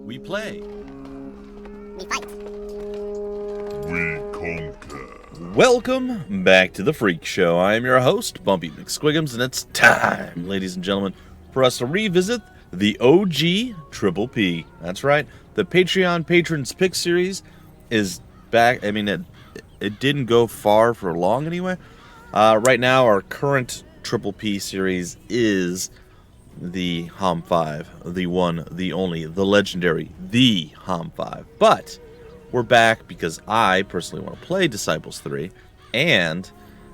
We play. We fight. We conquer. Welcome back to the Freak Show. I am your host, Bumpy McSquiggums, and it's time, ladies and gentlemen, for us to revisit the OG Triple P. That's right, the Patreon Patrons Pick Series is back. I mean, it didn't go far for long anyway. Right now, our current Triple P series is the HOM 5, the one, the only, the legendary, the HOM 5. But we're back because I personally want to play Disciples 3, and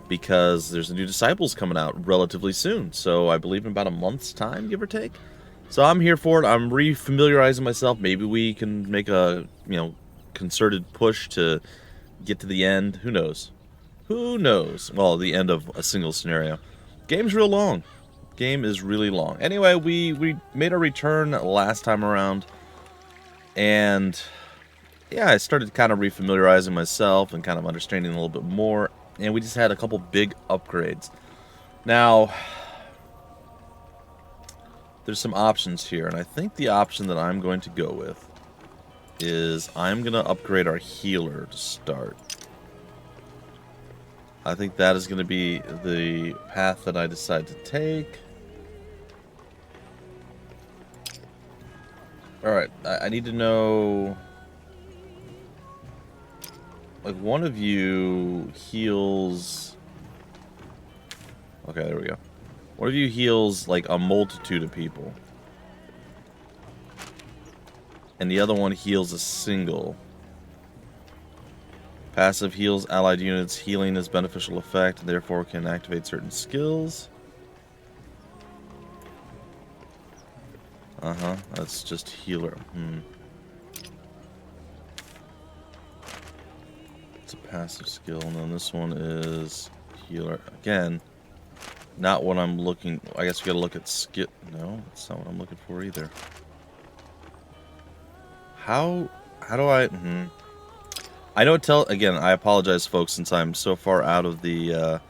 because there's a new Disciples coming out relatively soon. So I believe in about a month's time, give or take. So I'm here for it. I'm re-familiarizing myself. Maybe we can make a, concerted push to get to the end. Who knows? Who knows? Well, the end of a single scenario. Game's real long. Game is really long. Anyway, we made our return last time around, and yeah, I started kind of refamiliarizing myself and kind of understanding a little bit more, and we just had a couple big upgrades. Now, there's some options here, and I think the option that I'm going to go with is I'm going to upgrade our healer to start. I think that is going to be the path that I decide to take. Alright, I need to know, like, one of you heals, okay, there we go. One of you heals, like, a multitude of people. And the other one heals a single. Passive heals allied units. Healing is beneficial effect, and therefore can activate certain skills. That's just healer. It's a passive skill, and then this one is healer. Again, not what I'm looking. I guess we gotta look at skill. No, that's not what I'm looking for either. How do I? I know it again, I apologize, folks, since I'm so far out of the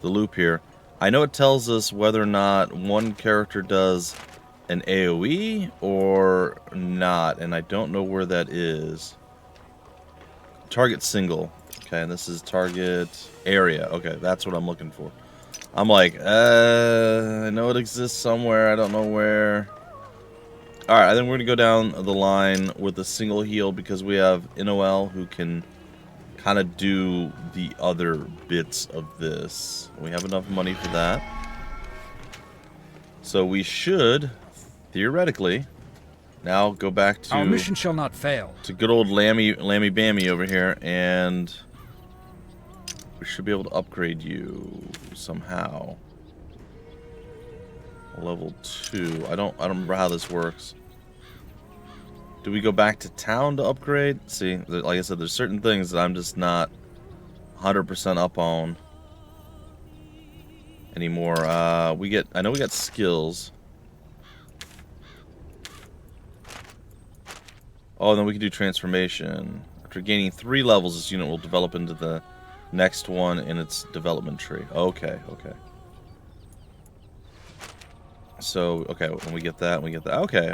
loop here. I know it tells us whether or not one character does an AoE or not, and I don't know where that is. Target single. Okay, and this is target area. Okay, that's what I'm looking for. I'm like, I know it exists somewhere. I don't know where. Alright, I think we're going to go down the line with a single heal because we have NOL who can kind of do the other bits of this. We have enough money for that. So we should, theoretically, now go back to... Our mission shall not fail. To good old Lammy Bammy over here, and we should be able to upgrade you somehow. Level 2. I don't remember how this works. Do we go back to town to upgrade? See, like I said, there's certain things that I'm just not 100% up on anymore. I know we got skills. Oh, and then we can do transformation. After gaining 3 levels, this unit will develop into the next one in its development tree. Okay. So, okay, when we get that, Okay.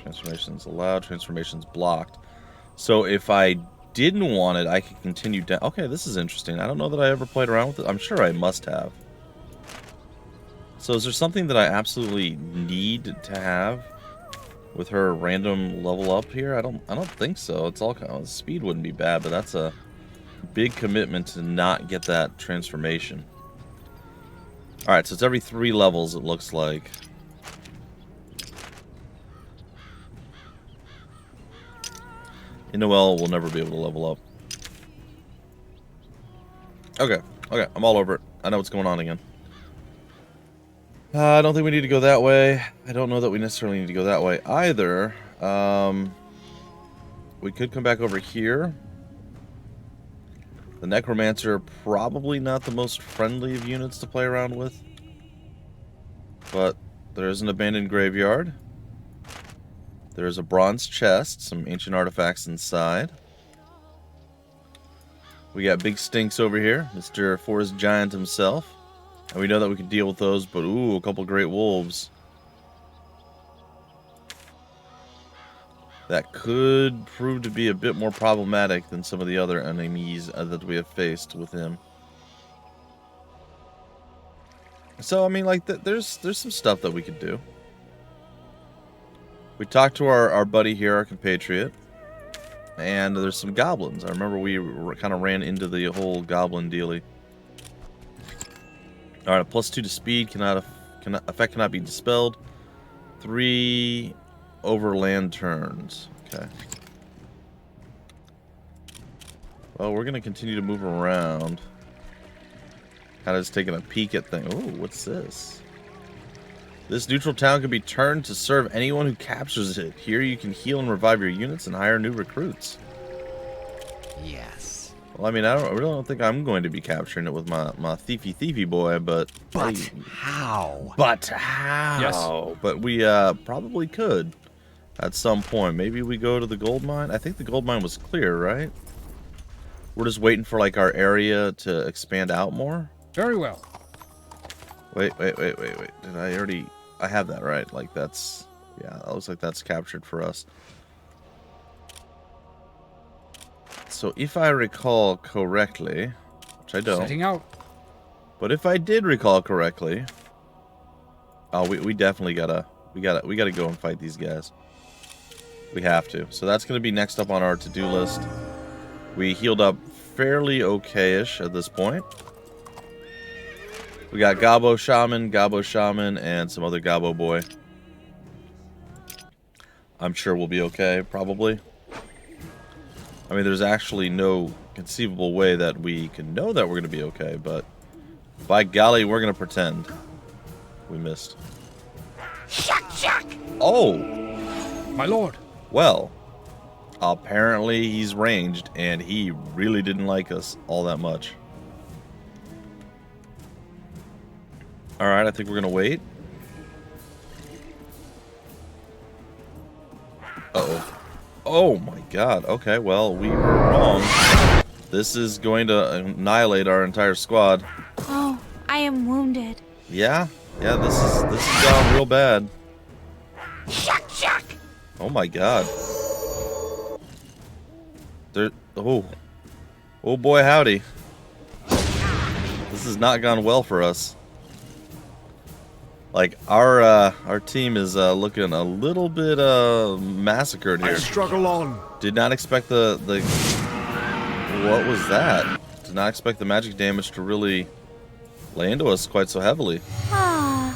Transformations allowed, transformations blocked. So if I didn't want it, I could continue down. Okay, this is interesting. I don't know that I ever played around with it. I'm sure I must have. So is there something that I absolutely need to have with her random level up here? I don't think so. It's all kind of, speed wouldn't be bad, but that's a big commitment to not get that transformation. Alright, so it's every 3 levels, it looks like. Noel will never be able to level up. Okay, I'm all over it. I know what's going on again. I don't think we need to go that way. I don't know that we necessarily need to go that way either. We could come back over here. The Necromancer, probably not the most friendly of units to play around with. But there is an abandoned graveyard. There's a bronze chest, some ancient artifacts inside. We got Big Stinks over here, Mr. Forest Giant himself. And we know that we can deal with those, but ooh, a couple great wolves. that could prove to be a bit more problematic than some of the other enemies that we have faced with him. So, I mean, like, there's some stuff that we could do. We talked to our buddy here, our compatriot, and there's some goblins. I remember we kind of ran into the whole goblin dealie. Alright, +2 to speed, effect cannot be dispelled. 3 overland turns. Okay. Well, we're going to continue to move around. Kind of just taking a peek at things. Oh, what's this? This neutral town can be turned to serve anyone who captures it. Here you can heal and revive your units and hire new recruits. Yes. Well, I mean, I really don't think I'm going to be capturing it with my thiefy boy, but... But hey, how? But how? Yes. But we probably could at some point. Maybe we go to the gold mine. I think the gold mine was clear, right? We're just waiting for, like, our area to expand out more. Very well. Wait. Did I already... I have that, right? Like, that's... Yeah, that looks like that's captured for us. So, if I recall correctly... Which I don't. Setting out. But if I did recall correctly... Oh, we definitely gotta... We gotta go and fight these guys. We have to. So that's gonna be next up on our to-do list. We healed up fairly okay-ish at this point. We got Gabo Shaman, and some other Gabo boy. I'm sure we'll be okay, probably. I mean, there's actually no conceivable way that we can know that we're going to be okay, but by golly, we're going to pretend. We missed. Oh! My lord. Well, apparently he's ranged, and he really didn't like us all that much. Alright, I think we're going to wait. Uh-oh. Oh my god. Okay, well, we were wrong. This is going to annihilate our entire squad. Oh, I am wounded. Yeah? Yeah, this is gone real bad. Oh my god. Oh boy, howdy. This has not gone well for us. Like, our team is looking a little bit massacred here. I struggle on. Did not expect the what was that? Did not expect the magic damage to really lay into us quite so heavily. Ah.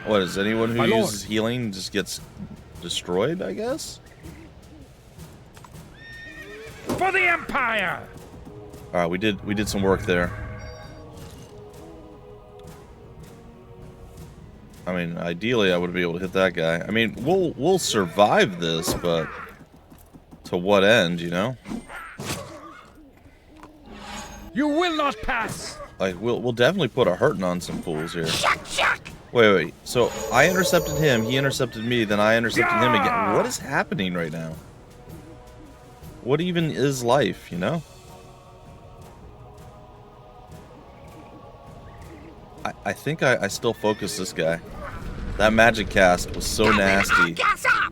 What is anyone who My lord. uses healing just gets destroyed, I guess? For the Empire! Alright, we did some work there. I mean, ideally I would be able to hit that guy. I mean, we'll survive this, but to what end, you know? You will not pass! Like, we'll definitely put a hurting on some fools here. Wait. So I intercepted him, he intercepted me, then I intercepted him again. What is happening right now? What even is life, you know? I think I still focus this guy. That magic cast was so nasty. Oh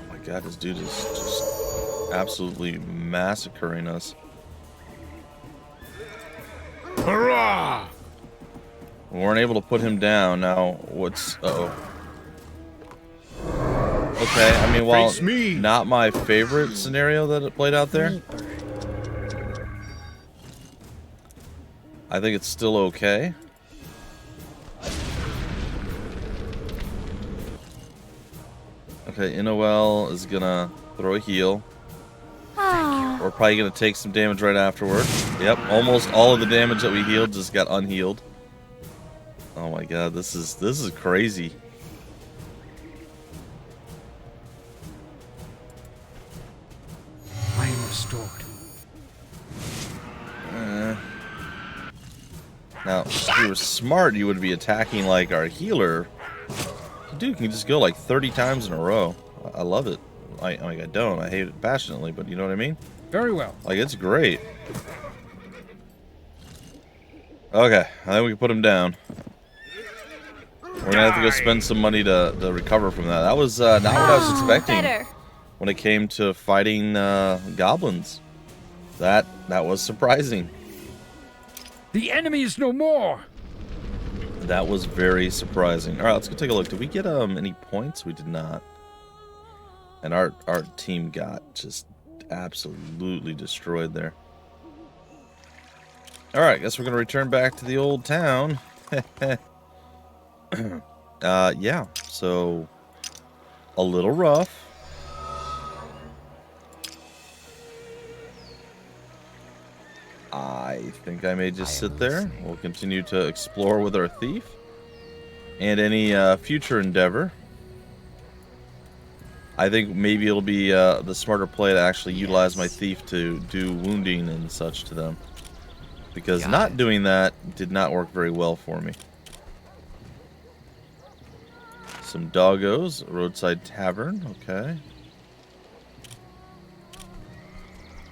my god, this dude is just absolutely massacring us. Hurrah! We weren't able to put him down. Now, what's... Uh-oh. Okay, I mean, while Face me. not my favorite scenario that it played out there, I think it's still okay. Okay, Innoel is gonna throw a heal. Ah. We're probably gonna take some damage right afterward. Yep, almost all of the damage that we healed just got unhealed. Oh my god, this is crazy. I am restored. Now, if you were smart, you would be attacking like our healer. Dude can just go like 30 times in a row. I love it. I don't. I hate it passionately, but you know what I mean? Very well. Like, it's great. Okay, I think we can put him down. We're gonna have to go spend some money to recover from that. That was not what I was expecting Better. when it came to fighting goblins. That was surprising. The enemy is no more. That was very surprising. All right, let's go take a look. Did we get any points? We did not. And our team got just absolutely destroyed there. All right, guess we're gonna return back to the old town. Yeah. So a little rough. I think I may just sit there. We'll continue to explore with our thief and any future endeavor. I think maybe it'll be the smarter play to actually utilize my thief to do wounding and such to them, because not doing that did not work very well for me. Some doggos, roadside tavern, okay.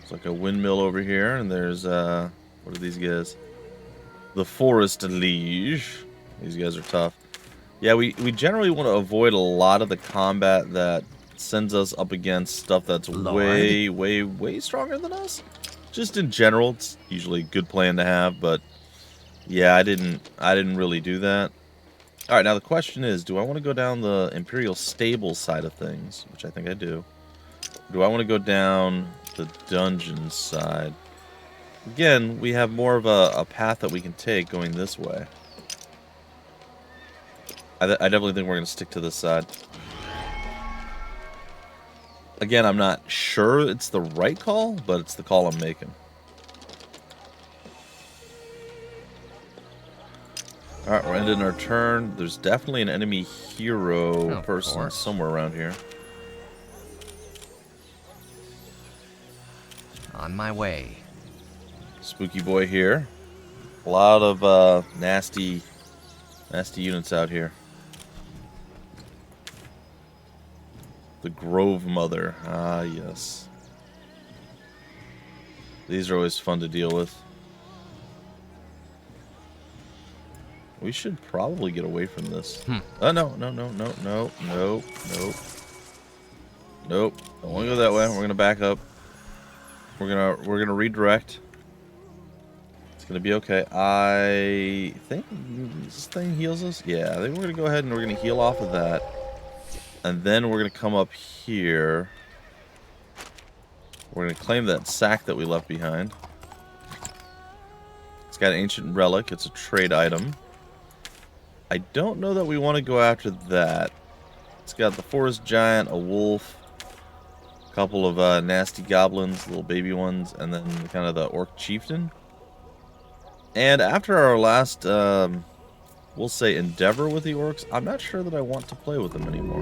It's like a windmill over here, and there's what are these guys? The forest liege. These guys are tough. Yeah, we generally want to avoid a lot of the combat that sends us up against stuff that's way stronger than us. Just in general, it's usually a good plan to have, but yeah, I didn't really do that. All right, now the question is, do I want to go down the Imperial Stable side of things, which I think I do? Or do I want to go down the dungeon side? Again, we have more of a path that we can take going this way. I definitely think we're going to stick to this side. Again, I'm not sure it's the right call, but it's the call I'm making. Alright, we're ending our turn. There's definitely an enemy hero person somewhere around here. On my way. Spooky boy here. A lot of nasty units out here. The Grove Mother. Ah, yes. These are always fun to deal with. We should probably get away from this. Oh, no. Nope. Don't want to go that way. We're going to back up. We're gonna redirect. It's going to be okay. I think this thing heals us. Yeah, I think we're going to go ahead and we're going to heal off of that. And then we're going to come up here. We're going to claim that sack that we left behind. It's got an ancient relic. It's a trade item. I don't know that we want to go after that. It's got the forest giant, a wolf, a couple of nasty goblins, little baby ones, and then kind of the orc chieftain. And after our last, we'll say, endeavor with the orcs, I'm not sure that I want to play with them anymore.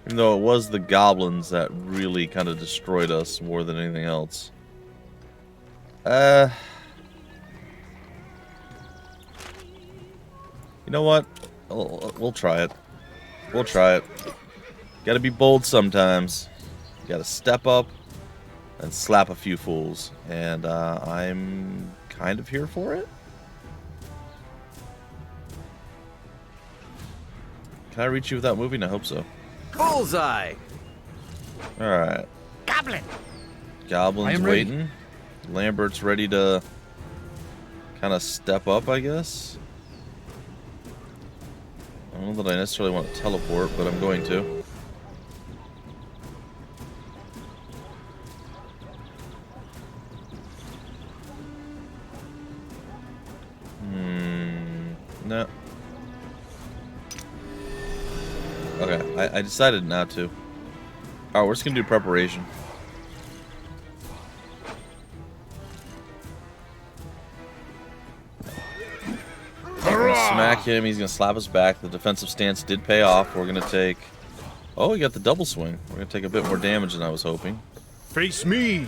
Even though it was the goblins that really kind of destroyed us more than anything else. You know what? We'll try it. We'll try it. Gotta be bold sometimes. You gotta step up and slap a few fools. And I'm kind of here for it. Can I reach you without moving? I hope so. Bullseye! Alright. Goblin! Goblin's ready. waiting. Lambert's ready to kind of step up, I guess. I don't know that I necessarily want to teleport, but I'm going to. No. Okay, I decided not to. Alright, we're just going to do preparation. We're gonna smack him. He's gonna slap us back. The defensive stance did pay off. We're gonna take. Oh, we got the double swing. We're gonna take a bit more damage than I was hoping. Face me.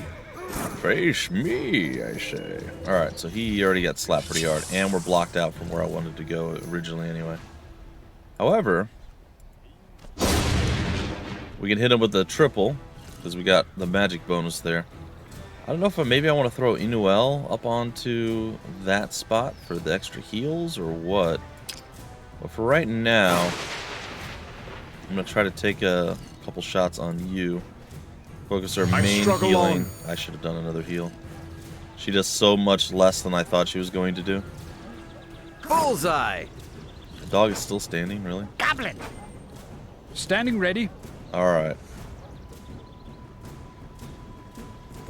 Face me, I say. All right, so he already got slapped pretty hard, and we're blocked out from where I wanted to go originally, anyway. However, we can hit him with the triple because we got the magic bonus there. I don't know if maybe I want to throw Inuel up onto that spot for the extra heals or what. But for right now, I'm going to try to take a couple shots on you. Focus our main healing. I should have done another heal. She does so much less than I thought she was going to do. Bullseye! The dog is still standing, really? Goblin! Standing ready. Alright.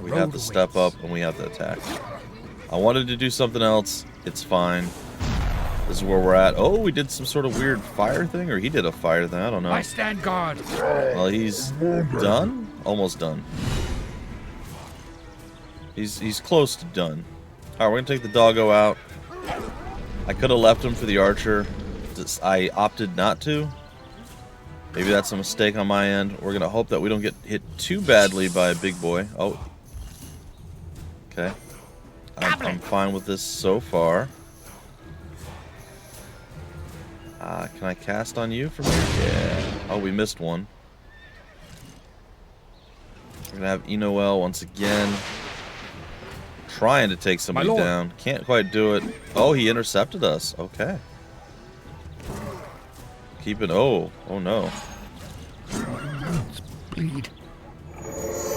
We have to step up and we have to attack. I wanted to do something else. It's fine. This is where we're at. Oh, we did some sort of weird fire thing? Or he did a fire thing. I don't know. I stand guard. Well, he's done? Almost done. He's close to done. Alright, we're going to take the doggo out. I could have left him for the archer. I opted not to. Maybe that's a mistake on my end. We're going to hope that we don't get hit too badly by a big boy. Oh. Okay. I'm fine with this so far. Can I cast on you from here? Yeah. Oh, we missed one. We're going to have Enoel once again. Trying to take somebody down. Can't quite do it. Oh, he intercepted us. Okay. Keep it. Oh no. Bleed.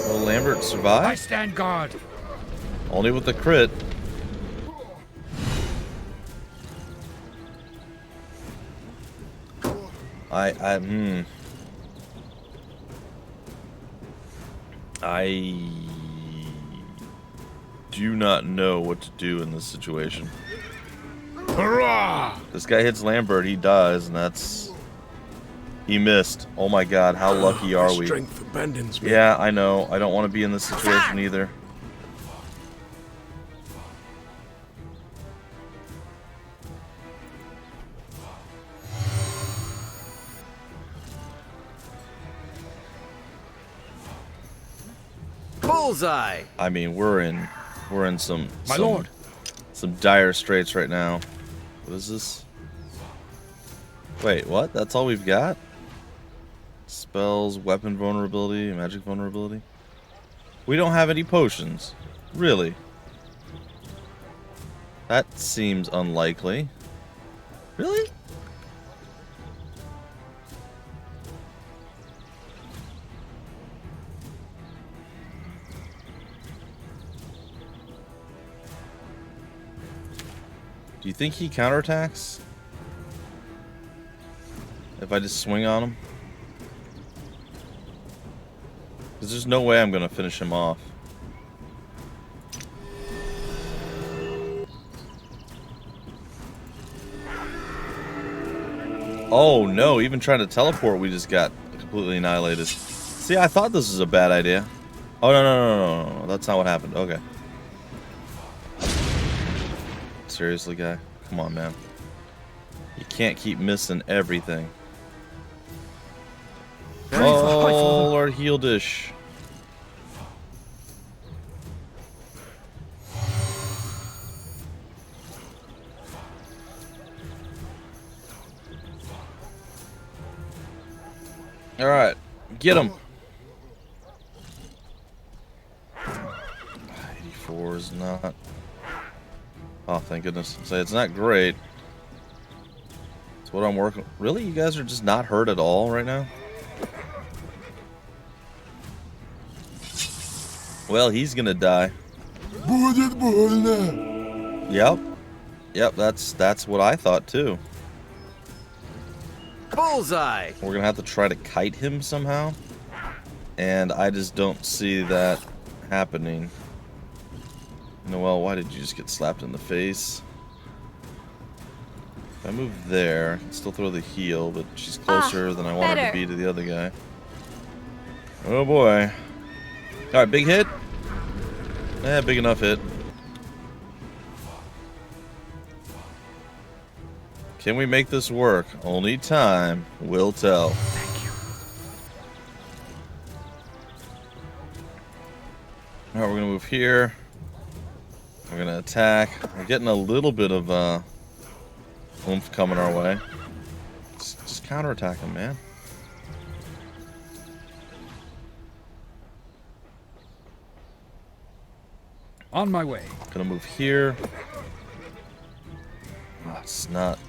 Will Lambert survive? I stand guard. Only with the crit. I do not know what to do in this situation. Hurrah! This guy hits Lambert, he dies, and that's... He missed. Oh my god, how lucky are we? Strength abandons me. Yeah, I know. I don't want to be in this situation either. Bullseye! I mean, we're in some lord. Some dire straits right now. What is this? Wait, what? That's all we've got? Spells, weapon vulnerability, magic vulnerability. We don't have any potions. Really? That seems unlikely. Really? Do you think he counterattacks? If I just swing on him? Because there's no way I'm going to finish him off. Oh no, even trying to teleport we just got completely annihilated. See, I thought this was a bad idea. Oh no, that's not what happened. Okay. Seriously, guy? Come on, man. You can't keep missing everything. Oh, Lord Healdish. Alright, get him. 84 is not... Oh, thank goodness. So it's not great. It's what I'm working... Really? You guys are just not hurt at all right now? Well, he's gonna die. Yep, that's what I thought too. Bullseye! We're gonna have to try to kite him somehow. And I just don't see that happening. Noelle, why did you just get slapped in the face? If I move there, I can still throw the heal, but she's closer than I want her to be to the other guy. Oh boy. Alright, big hit? Eh, big enough hit. Can we make this work? Only time will tell. Thank you. Alright, we're gonna move here. We're gonna attack. We're getting a little bit of oomph coming our way. Just counterattack him, man. On my way. Gonna move here. Oh, it's not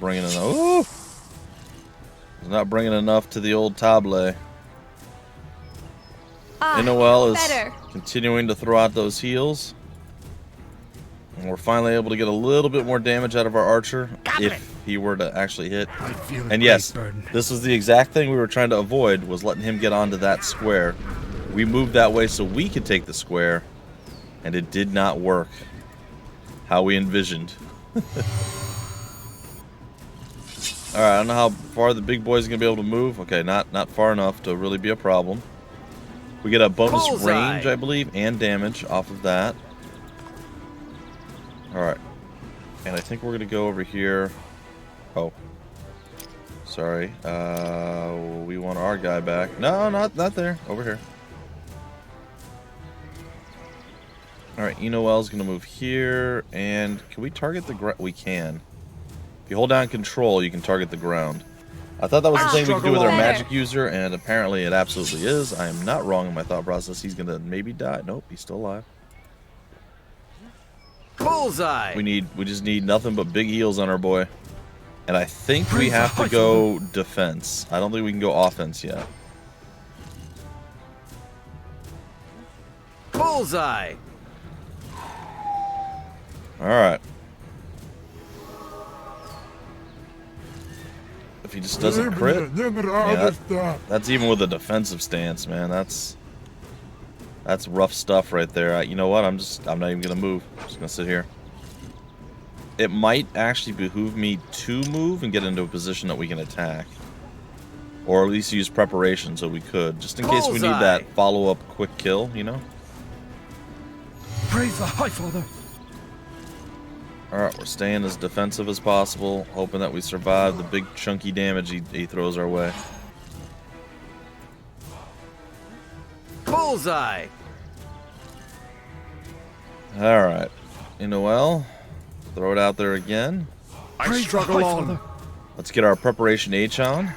bringing enough. Ooh! It's not bringing enough to the old table. Noel is better. continuing to throw out those heals. And we're finally able to get a little bit more damage out of our archer if he were to actually hit. I feel a And yes, great burden. this was the exact thing we were trying to avoid, was letting him get onto that square. We moved that way so we could take the square, and it did not work how we envisioned. Alright, I don't know how far the big boy's going to be able to move. Okay, not far enough to really be a problem. We get a bonus Bullseye. range, I believe, and damage off of that. Alright. And I think we're going to go over here. Oh. Sorry. We want our guy back. No, not there. Over here. Alright, Noel's going to move here. And can we target the ground? We can. If you hold down control, you can target the ground. I thought that was the thing we could do with our magic user, and apparently it absolutely is. I am not wrong in my thought process. He's going to maybe die. Nope, he's still alive. Bullseye. We just need nothing but big heals on our boy. And I think we have to go defense. I don't think we can go offense yet. Bullseye. Alright. If he just doesn't crit, yeah, that's even with a defensive stance, man. That's rough stuff right there. You know what? I'm not even gonna move. I'm just gonna sit here. It might actually behoove me to move and get into a position that we can attack, or at least use preparation so we could, just in case we need that follow-up quick kill. You know. Praise the High Father. Alright, we're staying as defensive as possible, hoping that we survive the big chunky damage he throws our way. Bullseye. Alright. Noel, throw it out there again. I struggle on. Let's get our preparation H on.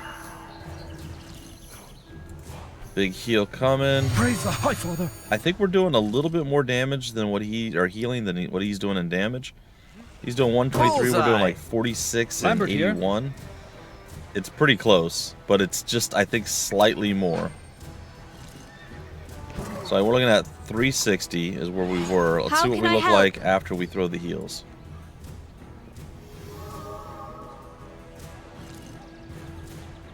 Big heal coming. Praise the High Father. I think we're doing a little bit more damage than what healing than what he's doing in damage. He's doing 123, we're doing like 46 and Lambert here. 81. It's pretty close, but it's just, I think, slightly more. So we're looking at 360 is where we were. Let's see what we look like after we throw the heals.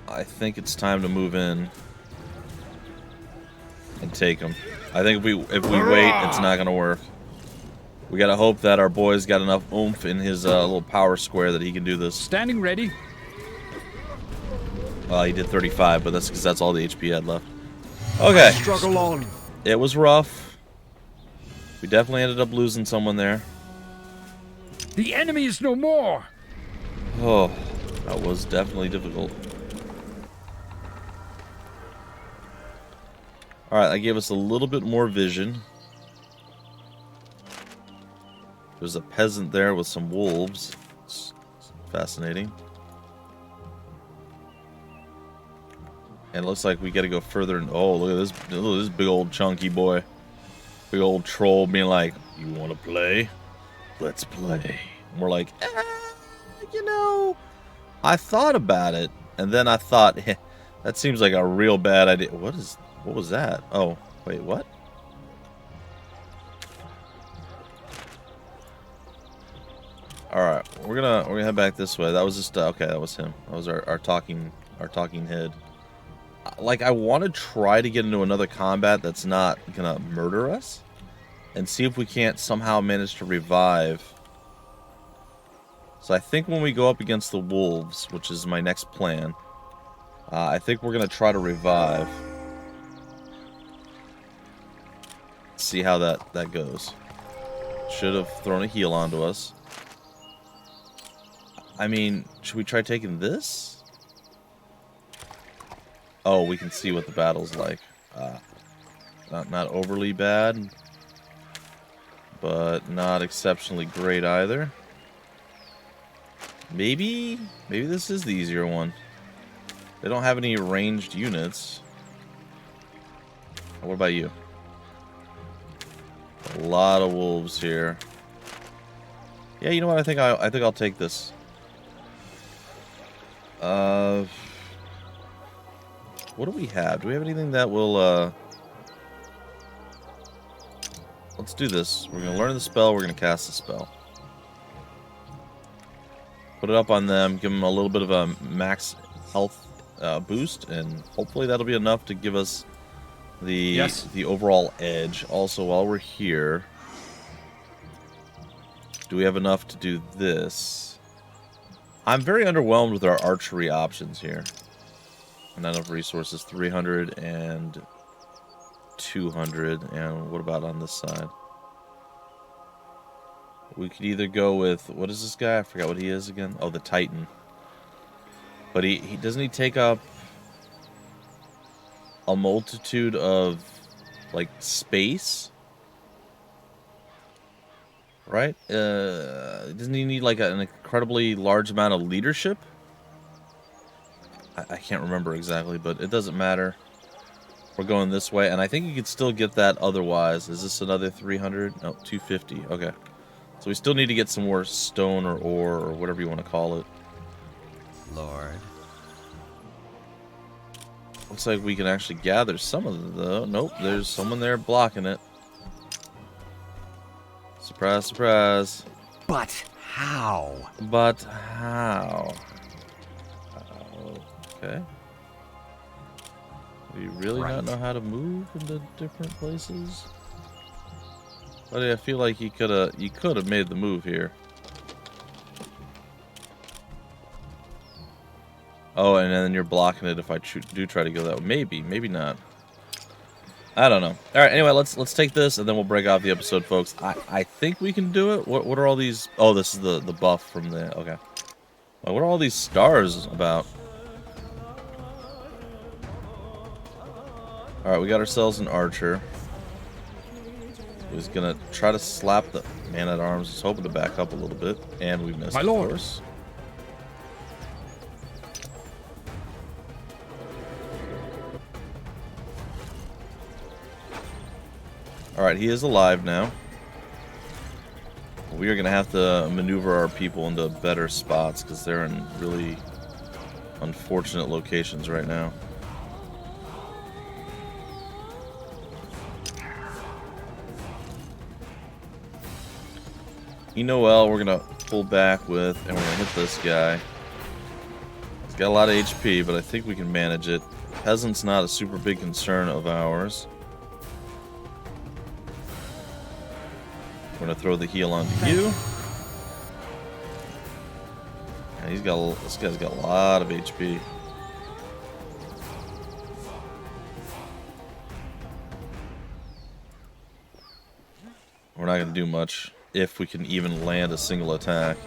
I think it's time to move in and take him. I think if we wait, it's not going to work. We gotta hope that our boy's got enough oomph in his little power square that he can do this. Standing ready. Well, he did 35, but that's because that's all the HP he had left. Okay. Struggle on. It was rough. We definitely ended up losing someone there. The enemy is no more. Oh, that was definitely difficult. Alright, that gave us a little bit more vision. There's a peasant there with some wolves. It's fascinating. And it looks like we got to go further. Oh, look at this big old chunky boy. Big old troll being like, "You want to play? Let's play." And we're like, you know, I thought about it, and then I thought, that seems like a real bad idea. What was that? Oh, wait, what? Alright, we're gonna head back this way. That was just okay, that was him. That was our talking head. Like, I want to try to get into another combat that's not gonna murder us, and see if we can't somehow manage to revive. So I think when we go up against the wolves, which is my next plan, I think we're gonna try to revive. See how that goes. Should have thrown a heal onto us. I mean, should we try taking this? Oh, we can see what the battle's like. Not overly bad, but not exceptionally great either. Maybe this is the easier one. They don't have any ranged units. What about you? A lot of wolves here. Yeah, you know what? I think I'll take this. What do we have? Do we have anything that will let's do this. We're gonna learn the spell, we're gonna cast the spell. Put it up on them, give them a little bit of a max health boost, and hopefully that'll be enough to give us the overall edge. Also, while we're here, do we have enough to do this? I'm very underwhelmed with our archery options here. Not enough resources, 300 and 200. And what about on this side? We could either go with, what is this guy? I forgot what he is again. Oh, the Titan. But he doesn't he take up a multitude of, like, space? Right? Doesn't he need, like, an incredibly large amount of leadership? I can't remember exactly, but it doesn't matter. We're going this way, and I think you could still get that otherwise. Is this another 300? No, 250. Okay. So we still need to get some more stone or ore or whatever you want to call it. Lord. Looks like we can actually gather some of the... Nope, there's someone there blocking it. Surprise, surprise. But how? But how? Okay. Do you really not know how to move into different places? Buddy, I feel like you could have made the move here. Oh, and then you're blocking it if I do try to go that way. Maybe, maybe not. I don't know. All right, anyway, let's take this, and then we'll break off the episode, folks. I think we can do it. What are all these? Oh, this is the buff from the... Okay. Well, what are all these stars about? All right, we got ourselves an archer. He's gonna try to slap the man-at-arms. He's hoping to back up a little bit, and we missed, My of lord. course. All right, he is alive now. We are gonna have to maneuver our people into better spots because they're in really unfortunate locations right now. You know, well, we're gonna pull back with, and we're gonna hit this guy. He's got a lot of HP, but I think we can manage it. Peasant's not a super big concern of ours. We're gonna throw the heal onto you. And this guy's got a lot of HP. We're not gonna do much. If we can even land a single attack.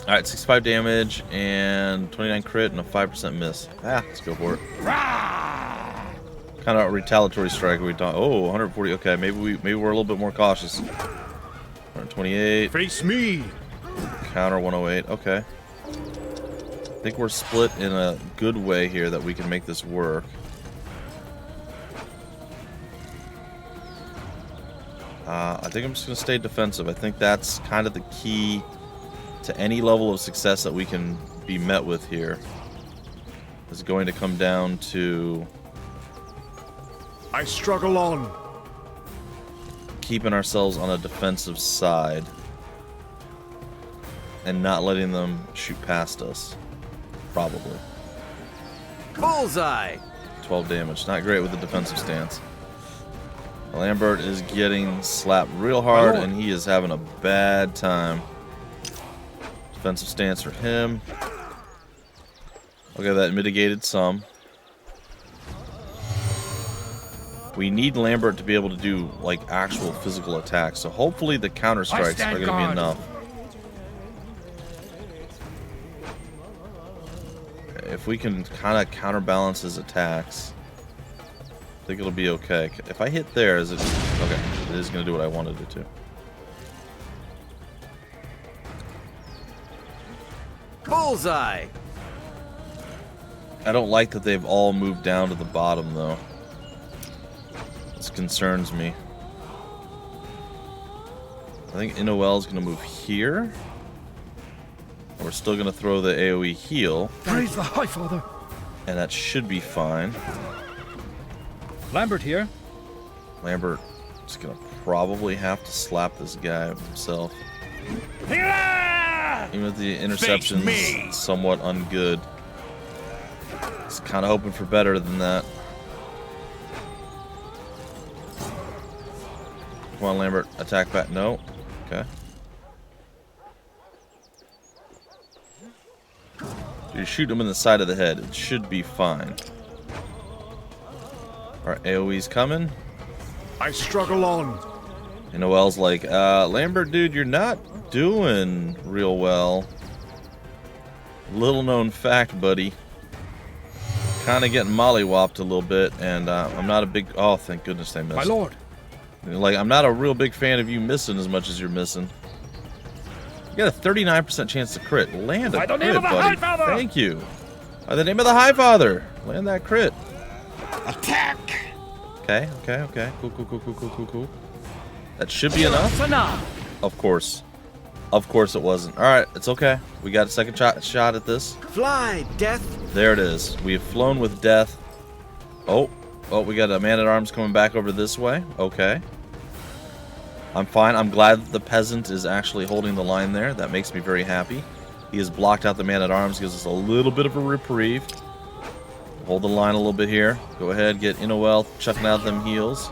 Alright, 65 damage and 29 crit and a 5% miss. Let's go for it. Kind of a retaliatory strike we thought. Oh, 140. Okay, maybe we're a little bit more cautious. 128. Face me. Counter 108. Okay. I think we're split in a good way here that we can make this work. I think I'm just going to stay defensive. I think that's kind of the key to any level of success that we can be met with here. Is going to come down to... I struggle on. Keeping ourselves on a defensive side. And not letting them shoot past us. Probably. Bullseye. 12 damage. Not great with the defensive stance. Lambert is getting slapped real hard, and he is having a bad time. Defensive stance for him. Okay, that mitigated some. We need Lambert to be able to do, like, actual physical attacks, so hopefully the counter strikes are going to be enough. If we can kind of counterbalance his attacks, I think it'll be okay. If I hit there, is it... Okay, it is going to do what I wanted it to. Bullseye. I don't like that they've all moved down to the bottom, though. This concerns me. I think Innoel is going to move here. We're still going to throw the AoE heal. Praise the High Father. And that should be fine. Lambert here. Lambert is going to probably have to slap this guy himself. Even with the interceptions somewhat ungood. Just kind of hoping for better than that. Come on, Lambert. Attack back. No. Okay. You shoot him in the side of the head. It should be fine. Alright, AoE's coming. I struggle on. And Noel's like, Lambert, dude, you're not doing real well. Little known fact, buddy. Kind of getting mollywopped a little bit, and I'm not a big... Oh, thank goodness they missed. My lord. Like, I'm not a real big fan of you missing as much as you're missing. You got a 39% chance to crit. Land a By the crit, name of the buddy. High Father! Thank you. By the name of the High Father. Land that crit. Attack! Okay. Cool. That should be enough. Of course. Of course it wasn't. Alright, it's okay. We got a second shot at this. Fly, death! There it is. We have flown with death. Oh, we got a man-at-arms coming back over this way. Okay. I'm fine. I'm glad that the peasant is actually holding the line there. That makes me very happy. He has blocked out the man-at-arms, gives us a little bit of a reprieve. Hold the line a little bit here. Go ahead, get Innoel chucking out them heals.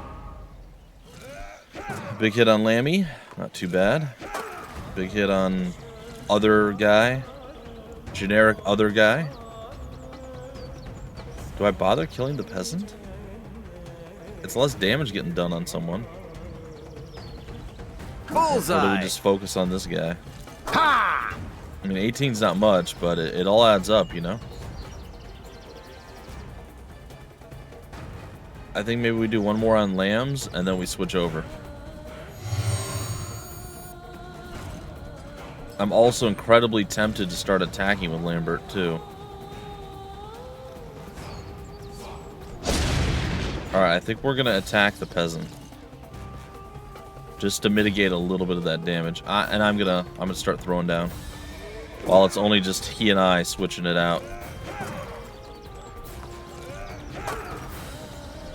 Big hit on Lammy. Not too bad. Big hit on other guy. Generic other guy. Do I bother killing the peasant? It's less damage getting done on someone. Bullseye! Or do we just focus on this guy? Ha! I mean, 18's not much, but it all adds up, you know? I think maybe we do one more on lambs, and then we switch over. I'm also incredibly tempted to start attacking with Lambert, too. Alright, I think we're going to attack the peasant. Just to mitigate a little bit of that damage. And I'm gonna start throwing down. While it's only just he and I switching it out.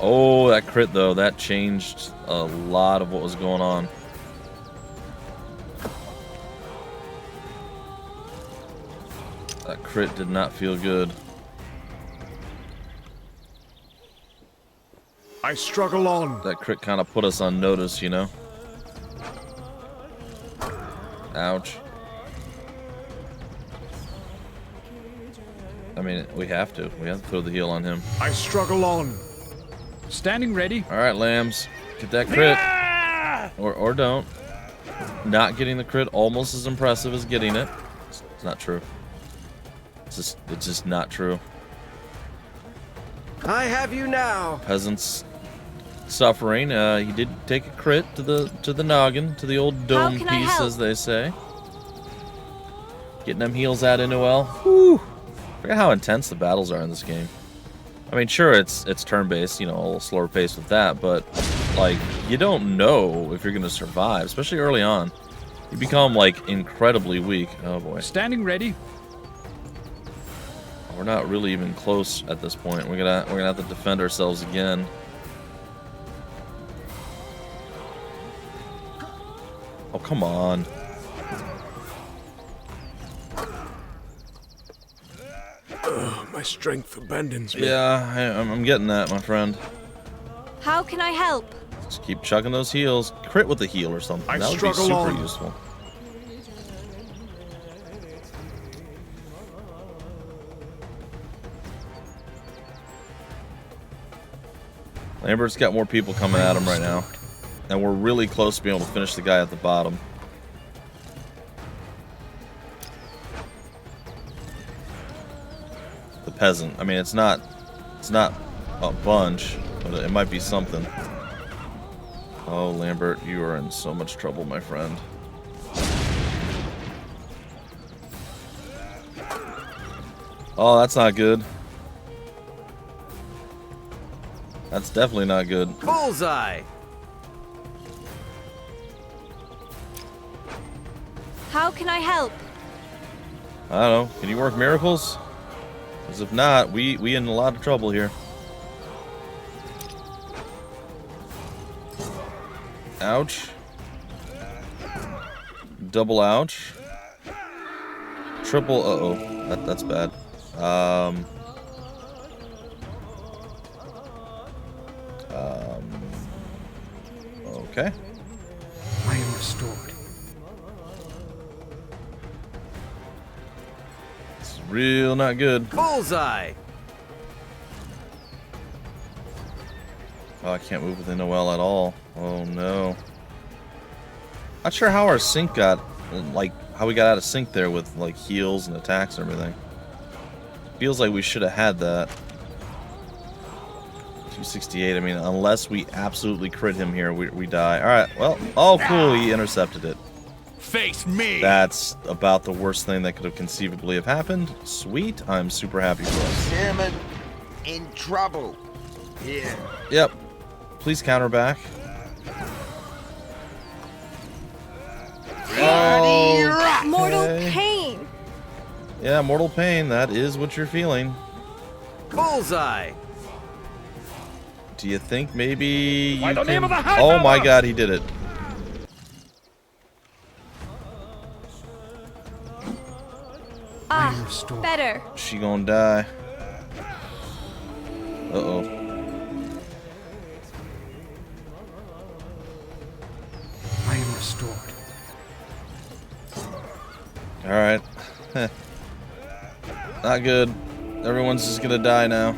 Oh, that crit though, that changed a lot of what was going on. That crit did not feel good. I struggle on. That crit kind of put us on notice, you know? Ouch. I mean, we have to. We have to throw the heal on him. I struggle on. Standing ready. Alright, lambs. Get that crit. Yeah! Or don't. Not getting the crit almost as impressive as getting it. It's not true. It's just not true. I have you now. Peasant's suffering. He did take a crit to the noggin, to the old dome piece, as they say. Getting them heals out into well. Whew. Forget how intense the battles are in this game. I mean, sure, it's turn-based, you know, a little slower pace with that, but like, you don't know if you're gonna survive, especially early on. You become like incredibly weak. Oh boy. Standing ready. We're not really even close at this point. We're gonna have to defend ourselves again. Oh, come on. My strength abandons me. Yeah, I'm getting that, my friend. How can I help? Just keep chucking those heals. Crit with the heal or something. I That would be struggle super on. useful. Lambert's got more people coming at him right now. And we're really close to being able to finish the guy at the bottom. The peasant. I mean, it's not a bunch, but it might be something. Oh, Lambert, you are in so much trouble, my friend. Oh, that's not good. That's definitely not good. Bullseye. How can I help? I don't know. Can you work miracles? Because if not, we in a lot of trouble here. Ouch. Double ouch. Triple uh-oh. That's bad. Okay. I am restored. It's real not good. Bullseye. Oh, I can't move within OL at all. Oh no. Not sure how our sync got, like, how we got out of sync there with, like, heals and attacks and everything. Feels like we should have had that. 268, I mean, unless we absolutely crit him here, we die. Alright, well, oh cool, he intercepted it. Face me! That's about the worst thing that could have conceivably have happened. Sweet, I'm super happy for us. Chairman in trouble. Here. Yep. Please counter back. Oh, Mortal pain. yeah, mortal pain. That is what you're feeling. Bullseye. Do you think maybe you By the name can... of the High Oh my Power! god, he did it. I am restored. Better. She gonna die. Uh-oh. I am restored. Alright. Not good. Everyone's just gonna die now.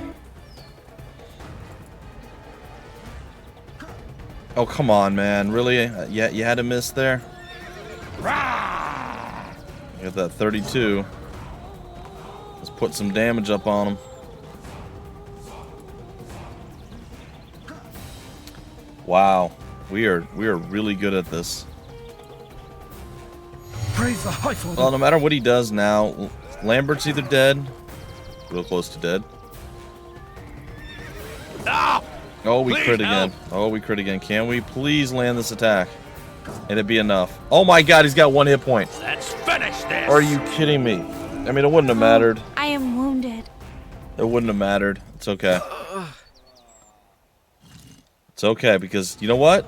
Oh, come on, man. Really? Yeah, you had to miss there? You got that 32. Let's put some damage up on him. Wow. We are really good at this. Praise the High Father. Well, no matter what he does now, Lambert's either dead, real close to dead. Oh, we crit again. Oh, we crit again. Can we please land this attack? And it be enough. Oh my god, he's got 1 hit point. Let's finish this! Are you kidding me? I mean, it wouldn't have mattered. I am wounded. It wouldn't have mattered. It's okay. It's okay, because you know what?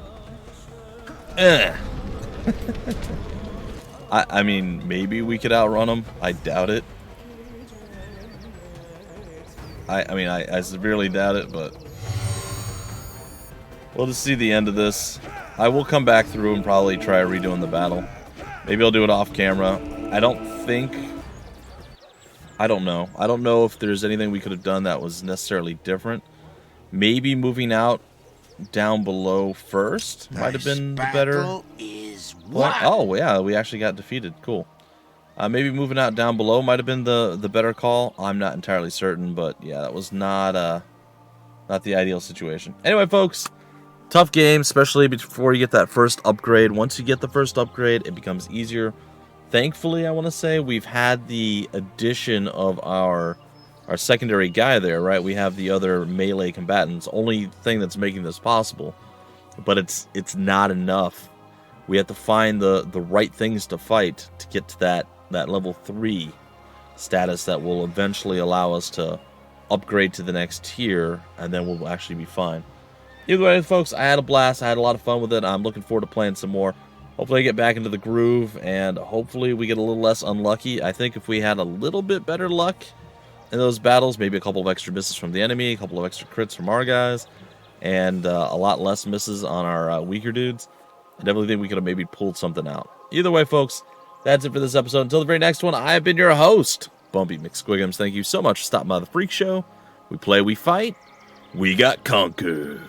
I mean, maybe we could outrun him. I doubt it. I mean, I severely doubt it, but we'll just see the end of this. I will come back through and probably try redoing the battle. Maybe I'll do it off camera. I don't know. I don't know if there's anything we could have done that was necessarily different. Maybe moving out down below first might have been the better. Oh yeah, we actually got defeated. Cool. Maybe moving out down below might have been the better call. I'm not entirely certain, but yeah, that was not the ideal situation. Anyway, folks, tough game, especially before you get that first upgrade. Once you get the first upgrade, it becomes easier. Thankfully, I want to say we've had the addition of our secondary guy there, right? We have the other melee combatants. Only thing that's making this possible, but it's not enough. We have to find the right things to fight to get to that level 3 status that will eventually allow us to upgrade to the next tier, and then we'll actually be fine. Either way, folks, I had a blast. I had a lot of fun with it. I'm looking forward to playing some more. Hopefully I get back into the groove, and hopefully we get a little less unlucky. I think if we had a little bit better luck in those battles, maybe a couple of extra misses from the enemy, a couple of extra crits from our guys, and a lot less misses on our weaker dudes, I definitely think we could have maybe pulled something out. Either way, folks, that's it for this episode. Until the very next one, I have been your host, Bumpy McSquigums. Thank you so much for stopping by the Freak Show. We play, we fight, we got conquered.